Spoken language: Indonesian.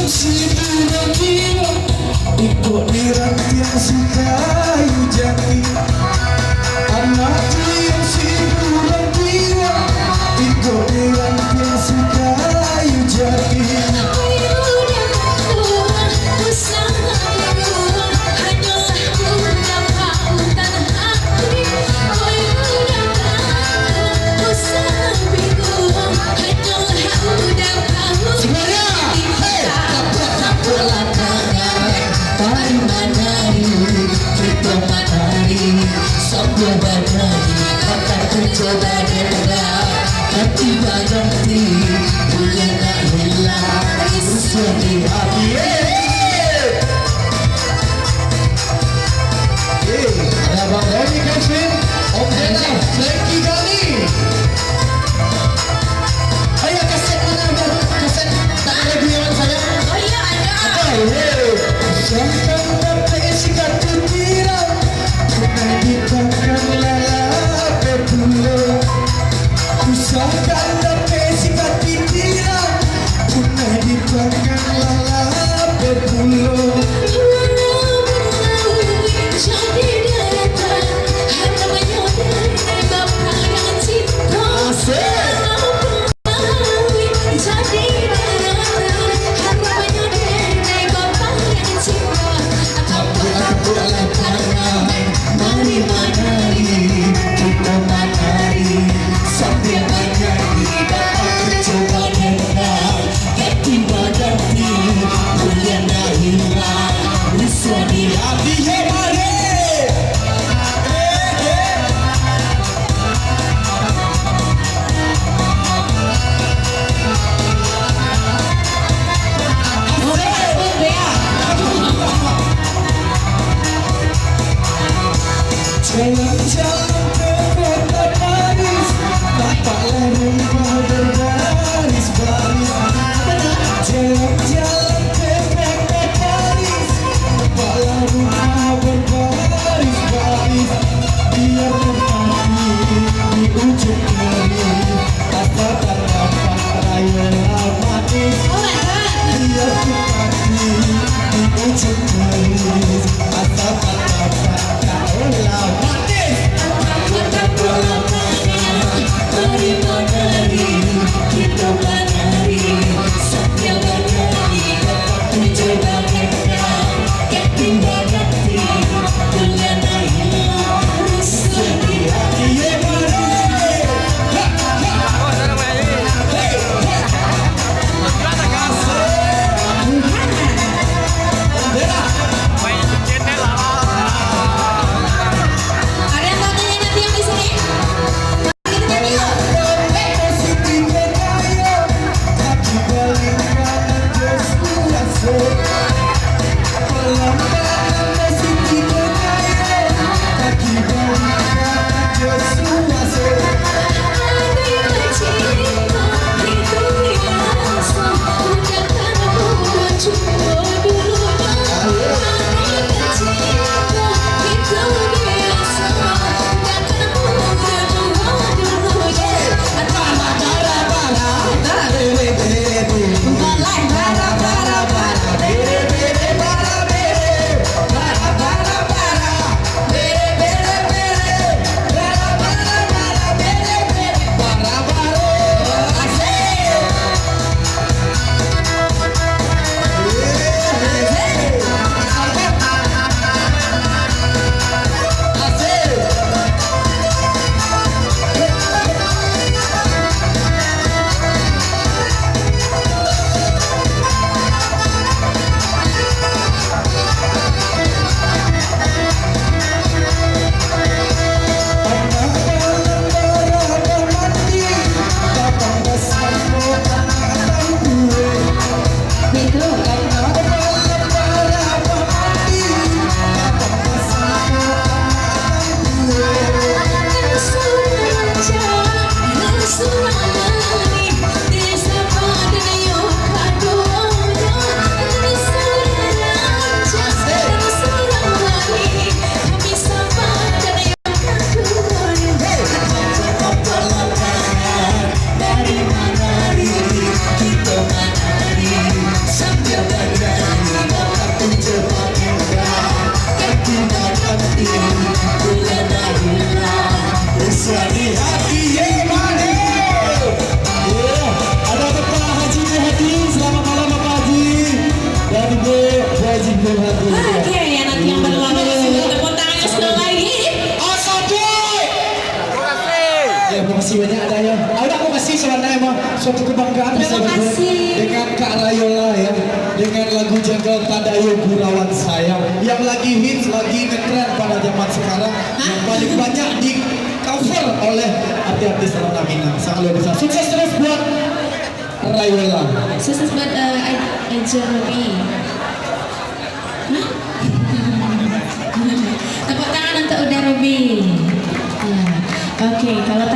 Ikut diranti yang sukayu jati, anakku yang siburan jiwa. Ikut diranti yang sukayu jati. Sambil badai akan mencoba dengar, tiba nanti punya tak hilang usia di hati. Ada Bang Roni Kevin, Om Dena, Frankie Gali. Ayo kaset mana Bang? Kaset tak ada giliran saya. Oh iya ada. Sampai dapat sikat kutiran, pernah ditangan lala berpulau. Sampai dapat sikat kutiran, pernah ditangan lala berpulau. Sambil menyanyi dapat mencoba dengar, tiba nanti belum hati. Oke, ya nanti yang berlalu tepuk tangannya sekali lagi. Ya, terima kasih banyak ada ya. Udah aku kasih sebenarnya emang suatu kebanggaan Terima bisa berdua kasih. dengan Kak Rayola ya, dengan lagu Jagal Tadayo Gurawan Sayang yang lagi hits, lagi ngetren pada zaman sekarang, yang paling banyak di cover oleh artis-artis Tanah Minang. Sangat luar biasa. Sukses terus buat Rayola. Sukses buat Aja Robi. Hah? Tepuk tangan untuk Uda Robi. Ya. Oke, kalau